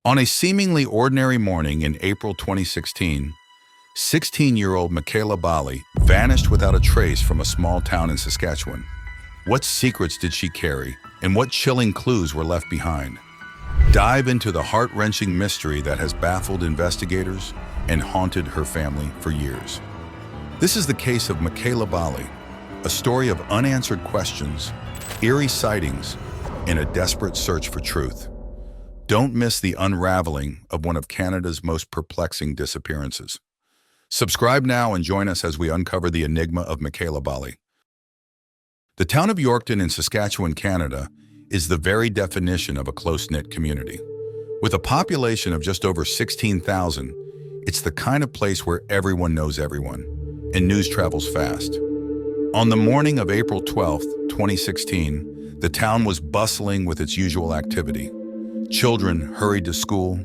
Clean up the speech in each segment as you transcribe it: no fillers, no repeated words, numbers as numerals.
On a seemingly ordinary morning in April 2016, 16-year-old Michaela Bali vanished without a trace from a small town in Saskatchewan. What secrets did she carry, and what chilling clues were left behind? Dive into the heart-wrenching mystery that has baffled investigators and haunted her family for years. This is the case of Michaela Bali, a story of unanswered questions, eerie sightings, and a desperate search for truth. Don't miss the unraveling of one of Canada's most perplexing disappearances. Subscribe now and join us as we uncover the enigma of Michaela Bali. The town of Yorkton in Saskatchewan, Canada, is the very definition of a close-knit community. With a population of just over 16,000, it's the kind of place where everyone knows everyone, and news travels fast. On the morning of April 12, 2016, the town was bustling with its usual activity. Children hurried to school,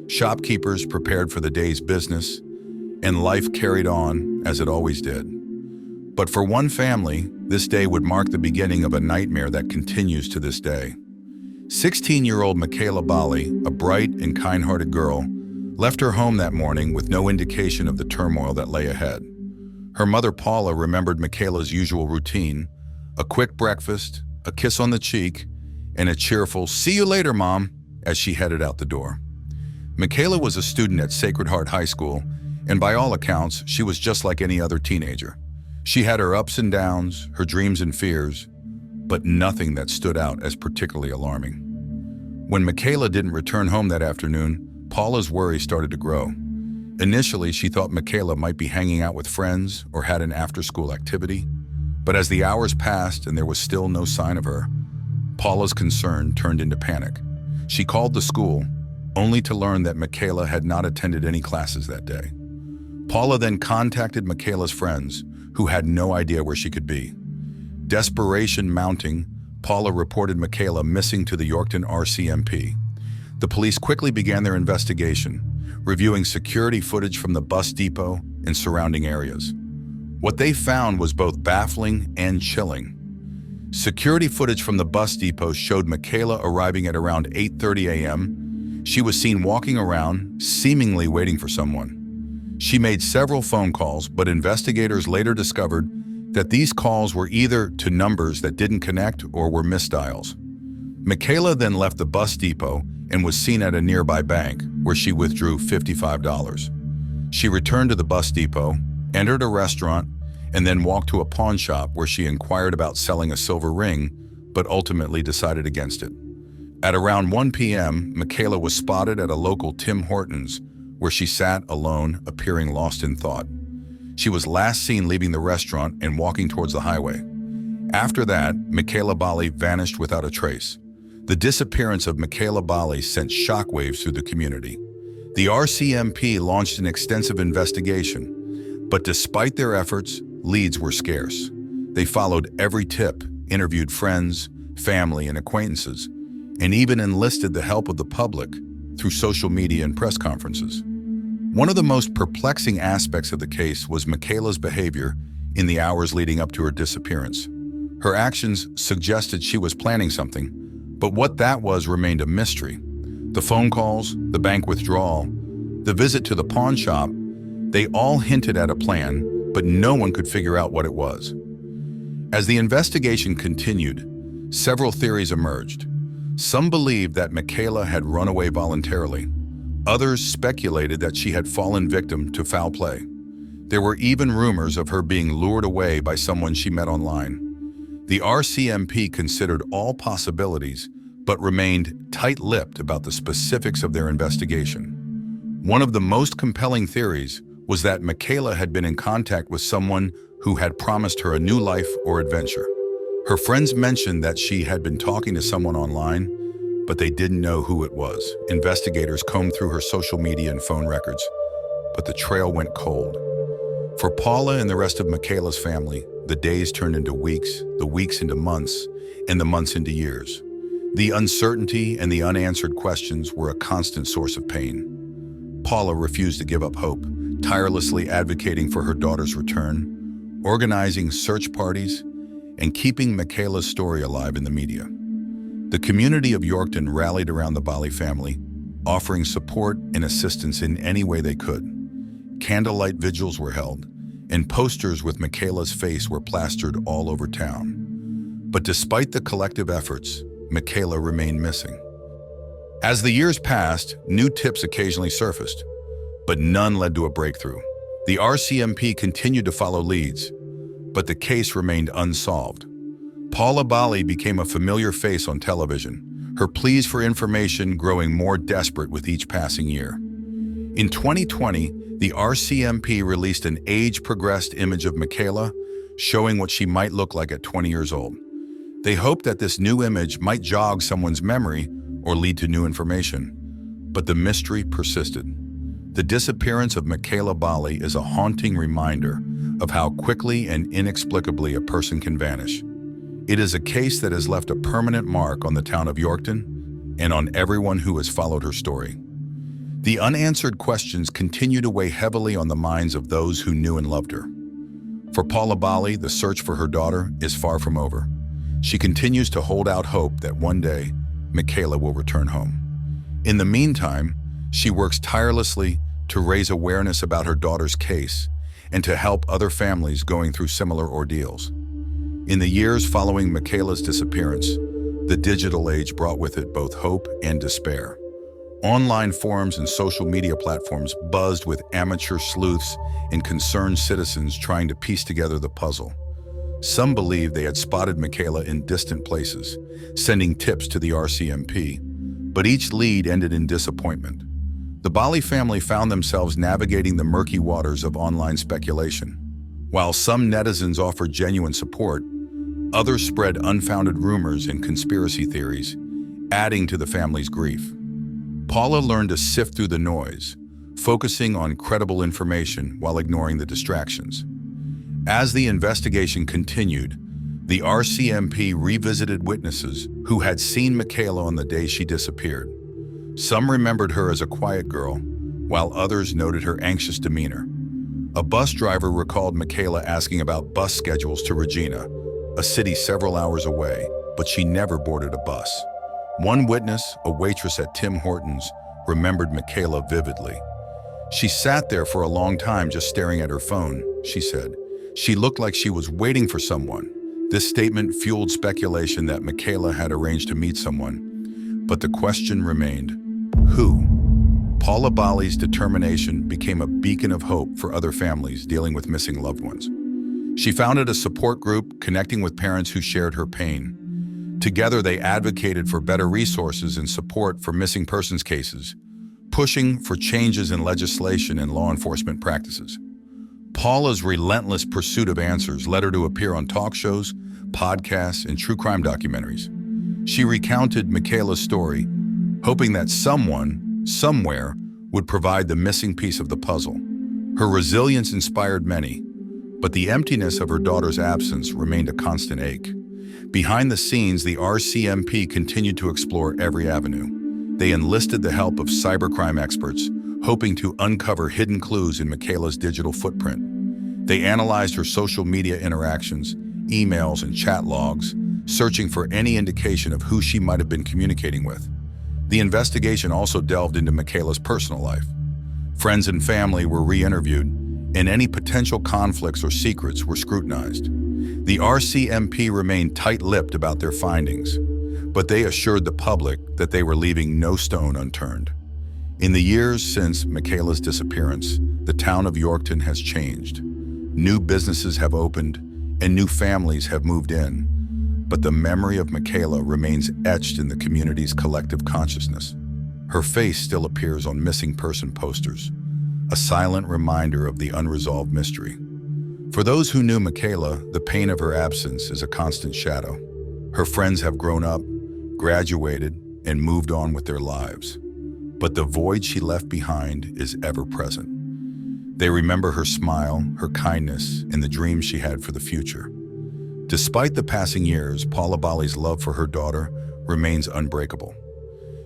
shopkeepers prepared for the day's business, and life carried on as it always did. But for one family, this day would mark the beginning of a nightmare that continues to this day. 16-year-old Michaela Bali, a bright and kind-hearted girl, left her home that morning with no indication of the turmoil that lay ahead. Her mother, Paula, remembered Michaela's usual routine: a quick breakfast, a kiss on the cheek, and a cheerful "See you later, Mom," as she headed out the door. Michaela was a student at Sacred Heart High School, and by all accounts, she was just like any other teenager. She had her ups and downs, her dreams and fears, but nothing that stood out as particularly alarming. When Michaela didn't return home that afternoon, Paula's worry started to grow. Initially, she thought Michaela might be hanging out with friends or had an after-school activity, but as the hours passed and there was still no sign of her, Paula's concern turned into panic. She called the school, only to learn that Michaela had not attended any classes that day. Paula then contacted Michaela's friends, who had no idea where she could be. Desperation mounting, Paula reported Michaela missing to the Yorkton RCMP. The police quickly began their investigation, reviewing security footage from the bus depot and surrounding areas. What they found was both baffling and chilling. Security footage from the bus depot showed Michaela arriving at around 8:30 a.m. She was seen walking around, seemingly waiting for someone. She made several phone calls, but investigators later discovered that these calls were either to numbers that didn't connect or were misdials. Michaela then left the bus depot and was seen at a nearby bank, where she withdrew $55. She returned to the bus depot, entered a restaurant, and then walked to a pawn shop where she inquired about selling a silver ring, but ultimately decided against it. At around 1 p.m., Michaela was spotted at a local Tim Hortons, where she sat alone, appearing lost in thought. She was last seen leaving the restaurant and walking towards the highway. After that, Michaela Bali vanished without a trace. The disappearance of Michaela Bali sent shockwaves through the community. The RCMP launched an extensive investigation, but despite their efforts, leads were scarce. They followed every tip, interviewed friends, family, and acquaintances, and even enlisted the help of the public through social media and press conferences. One of the most perplexing aspects of the case was Michaela's behavior in the hours leading up to her disappearance. Her actions suggested she was planning something, but what that was remained a mystery. The phone calls, the bank withdrawal, the visit to the pawn shop, they all hinted at a plan, but no one could figure out what it was. As the investigation continued, several theories emerged. Some believed that Michaela had run away voluntarily. Others speculated that she had fallen victim to foul play. There were even rumors of her being lured away by someone she met online. The RCMP considered all possibilities, but remained tight-lipped about the specifics of their investigation. One of the most compelling theories was that Michaela had been in contact with someone who had promised her a new life or adventure. Her friends mentioned that she had been talking to someone online, but they didn't know who it was. Investigators combed through her social media and phone records, but the trail went cold. For Paula and the rest of Michaela's family, the days turned into weeks, the weeks into months, and the months into years. The uncertainty and the unanswered questions were a constant source of pain. Paula refused to give up hope, tirelessly advocating for her daughter's return, organizing search parties, and keeping Michaela's story alive in the media. The community of Yorkton rallied around the Bali family, offering support and assistance in any way they could. Candlelight vigils were held, and posters with Michaela's face were plastered all over town. But despite the collective efforts, Michaela remained missing. As the years passed, new tips occasionally surfaced, but none led to a breakthrough. The RCMP continued to follow leads, but the case remained unsolved. Paula Bali became a familiar face on television, her pleas for information growing more desperate with each passing year. In 2020, the RCMP released an age-progressed image of Michaela, showing what she might look like at 20 years old. They hoped that this new image might jog someone's memory or lead to new information, but the mystery persisted. The disappearance of Michaela Bali is a haunting reminder of how quickly and inexplicably a person can vanish. It is a case that has left a permanent mark on the town of Yorkton and on everyone who has followed her story. The unanswered questions continue to weigh heavily on the minds of those who knew and loved her. For Paula Bali, the search for her daughter is far from over. She continues to hold out hope that one day, Michaela will return home. In the meantime, she works tirelessly to raise awareness about her daughter's case and to help other families going through similar ordeals. In the years following Michaela's disappearance, the digital age brought with it both hope and despair. Online forums and social media platforms buzzed with amateur sleuths and concerned citizens trying to piece together the puzzle. Some believed they had spotted Michaela in distant places, sending tips to the RCMP, but each lead ended in disappointment. The Bali family found themselves navigating the murky waters of online speculation. While some netizens offered genuine support, others spread unfounded rumors and conspiracy theories, adding to the family's grief. Paula learned to sift through the noise, focusing on credible information while ignoring the distractions. As the investigation continued, the RCMP revisited witnesses who had seen Michaela on the day she disappeared. Some remembered her as a quiet girl, while others noted her anxious demeanor. A bus driver recalled Michaela asking about bus schedules to Regina, a city several hours away, but she never boarded a bus. One witness, a waitress at Tim Hortons, remembered Michaela vividly. She sat there for a long time just staring at her phone, she said. She looked like she was waiting for someone. This statement fueled speculation that Michaela had arranged to meet someone. But the question remained, who? Paula Bali's determination became a beacon of hope for other families dealing with missing loved ones. She founded a support group connecting with parents who shared her pain. Together, they advocated for better resources and support for missing persons cases, pushing for changes in legislation and law enforcement practices. Paula's relentless pursuit of answers led her to appear on talk shows, podcasts, and true crime documentaries. She recounted Michaela's story, hoping that someone, somewhere, would provide the missing piece of the puzzle. Her resilience inspired many, but the emptiness of her daughter's absence remained a constant ache. Behind the scenes, the RCMP continued to explore every avenue. They enlisted the help of cybercrime experts, hoping to uncover hidden clues in Michaela's digital footprint. They analyzed her social media interactions, emails, and chat logs, searching for any indication of who she might have been communicating with. The investigation also delved into Michaela's personal life. Friends and family were re-interviewed, and any potential conflicts or secrets were scrutinized. The RCMP remained tight-lipped about their findings, but they assured the public that they were leaving no stone unturned. In the years since Michaela's disappearance, the town of Yorkton has changed. New businesses have opened, and new families have moved in. But the memory of Michaela remains etched in the community's collective consciousness. Her face still appears on missing person posters, a silent reminder of the unresolved mystery. For those who knew Michaela, the pain of her absence is a constant shadow. Her friends have grown up, graduated, and moved on with their lives. But the void she left behind is ever present. They remember her smile, her kindness, and the dreams she had for the future. Despite the passing years, Paula Bali's love for her daughter remains unbreakable.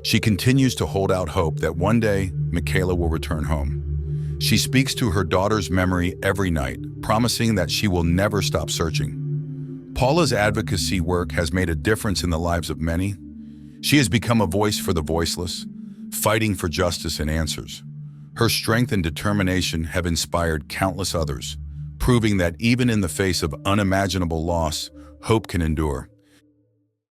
She continues to hold out hope that one day Michaela will return home. She speaks to her daughter's memory every night, promising that she will never stop searching. Paula's advocacy work has made a difference in the lives of many. She has become a voice for the voiceless, fighting for justice and answers. Her strength and determination have inspired countless others, proving that even in the face of unimaginable loss, hope can endure.